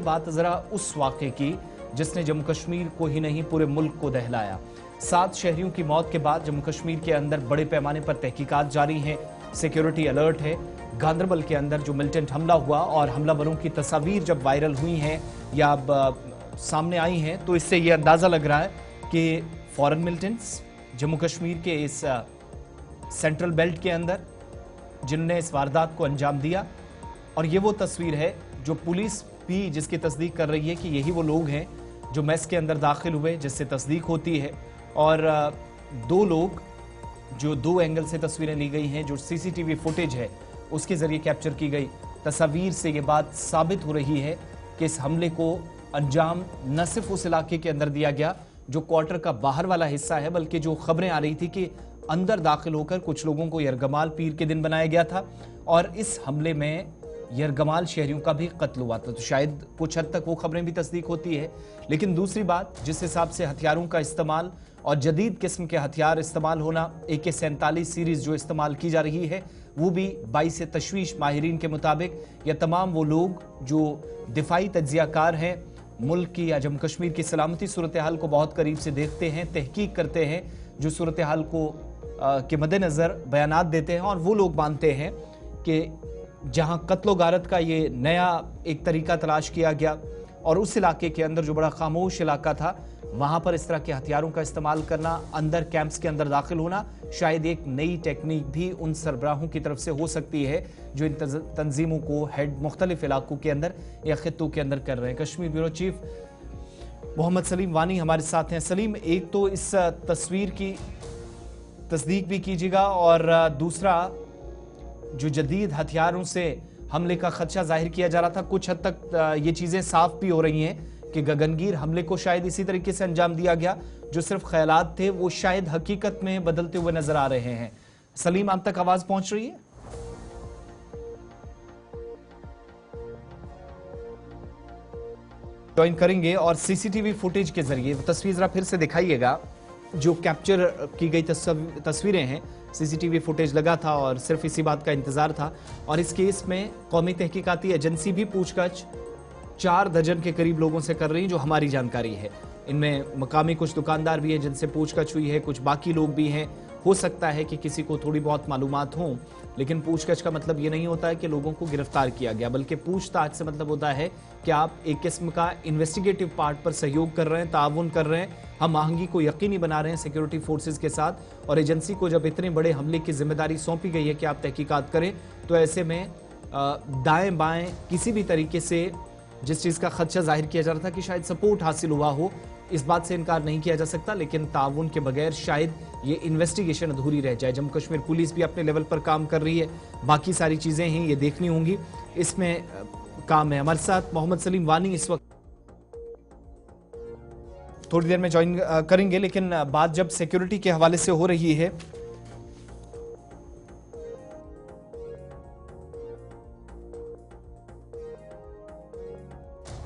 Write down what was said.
बात जरा उस वाक़े की जिसने जम्मू कश्मीर को ही नहीं पूरे मुल्क को दहलाया। 7 शहरियों की मौत के बाद जम्मू कश्मीर के अंदर बड़े पैमाने पर तहकीकात जारी हैं, सिक्योरिटी अलर्ट है। गांदरबल के अंदर जो मिलिटेंट हमला हुआ और हमलावरों की तस्वीर जब वायरल हुई हैं या अब सामने आई हैं तो इससे ये अंदाज़ा लग रहा है कि फॉरेन मिलिटेंट्स जम्मू कश्मीर के इस सेंट्रल बेल्ट के अंदर जिनने इस वारदात को अंजाम दिया। और ये वो तस्वीर है जो पुलिस भी जिसकी तस्दीक कर रही है कि यही वो लोग हैं जो मेस के अंदर दाखिल हुए, जिससे तस्दीक होती है। और 2 लोग जो 2 एंगल से तस्वीरें ली गई हैं, जो सीसीटीवी फुटेज है उसके ज़रिए कैप्चर की गई तस्वीर से ये बात साबित हो रही है कि इस हमले को अंजाम न सिर्फ उस इलाके के अंदर दिया गया जो क्वार्टर का बाहर वाला हिस्सा है, बल्कि जो खबरें आ रही थी कि अंदर दाखिल होकर कुछ लोगों को यरगमाल पीर के दिन बनाया गया था और इस हमले में यरगमाल शहरियों का भी कत्ल हुआ था। तो शायद कुछ हद तक वो खबरें भी तस्दीक होती है। लेकिन दूसरी बात, जिस हिसाब से हथियारों का इस्तेमाल और जदीद किस्म के हथियार इस्तेमाल होना, AK-47 सीरीज जो इस्तेमाल की जा रही है वो भी बाइस तशवीश। माहिरीन के मुताबिक यह तमाम वो लोग जो दिफाई तज्जियाकार हैं, मुल्क की या जम्मू कश्मीर की सलामती सूरत हाल को बहुत करीब से देखते हैं, तहकीक करते हैं, जो सूरत हाल को के मद्देनज़र बयानात देते हैं। और वो लोग मानते हैं कि जहां कत्लो गारत का ये नया एक तरीका तलाश किया गया और उस इलाके के अंदर जो बड़ा खामोश इलाका था वहां पर इस तरह के हथियारों का इस्तेमाल करना, अंदर कैंप्स के अंदर दाखिल होना, शायद एक नई टेक्निक भी उन सरबराहों की तरफ से हो सकती है जो इन तंजीमों को हेड मुख्तलिफ इलाकों के अंदर या खित्तों के अंदर कर रहे हैं। कश्मीर ब्यूरो चीफ मोहम्मद सलीम वानी हमारे साथ हैं। सलीम, एक तो इस तस्वीर की तस्दीक भी कीजिएगा और दूसरा जो जदीद हथियारों से हमले का खदशा जाहिर किया जा रहा था, कुछ हद तक ये चीज़ें साफ भी हो रही हैं कि गगनगीर हमले को शायद इसी तरीके से अंजाम दिया गया, जो सिर्फ ख्यालात थे वो शायद हकीकत में बदलते हुए नजर आ रहे हैं। सलीम, आप तक आवाज पहुंच रही है? ज्वाइन करेंगे और सीसीटीवी फुटेज के जरिए तस्वीर जरा फिर से दिखाइएगा। जो कैप्चर की गई तस्वीरें हैं, सीसीटीवी फुटेज लगा था और सिर्फ इसी बात का इंतजार था। और इस केस में कौमी तहकीकाती एजेंसी भी पूछताछ 4 दर्जन के करीब लोगों से कर रही है, जो हमारी जानकारी है। इनमें मकामी कुछ दुकानदार भी हैं जिनसे पूछताछ हुई है, कुछ बाकी लोग भी हैं। हो सकता है कि किसी को थोड़ी बहुत मालूमात हों, लेकिन पूछताछ का मतलब ये नहीं होता है कि लोगों को गिरफ्तार किया गया, बल्कि पूछताछ से मतलब होता है कि आप एक किस्म का इन्वेस्टिगेटिव पार्ट पर सहयोग कर रहे हैं, ताउन कर रहे हैं, हम आहंगी को यकीनी बना रहे हैं सिक्योरिटी फोर्सेज के साथ। और एजेंसी को जब इतने बड़े हमले की जिम्मेदारी सौंपी गई है कि आप तहकीकात करें, तो ऐसे में दाएं बाएं किसी भी तरीके से जिस चीज़ का खदशा जाहिर किया जा रहा था कि शायद सपोर्ट हासिल हुआ हो, इस बात से इनकार नहीं किया जा सकता। लेकिन ताउन के बगैर शायद ये इन्वेस्टिगेशन अधूरी रह जाए। जम्मू कश्मीर पुलिस भी अपने लेवल पर काम कर रही है, बाकी सारी चीज़ें हैं ये देखनी होंगी, इसमें काम है। हमारे साथ मोहम्मद सलीम वानी इस वक्त थोड़ी देर में ज्वाइन करेंगे, लेकिन बात जब सिक्योरिटी के हवाले से हो रही है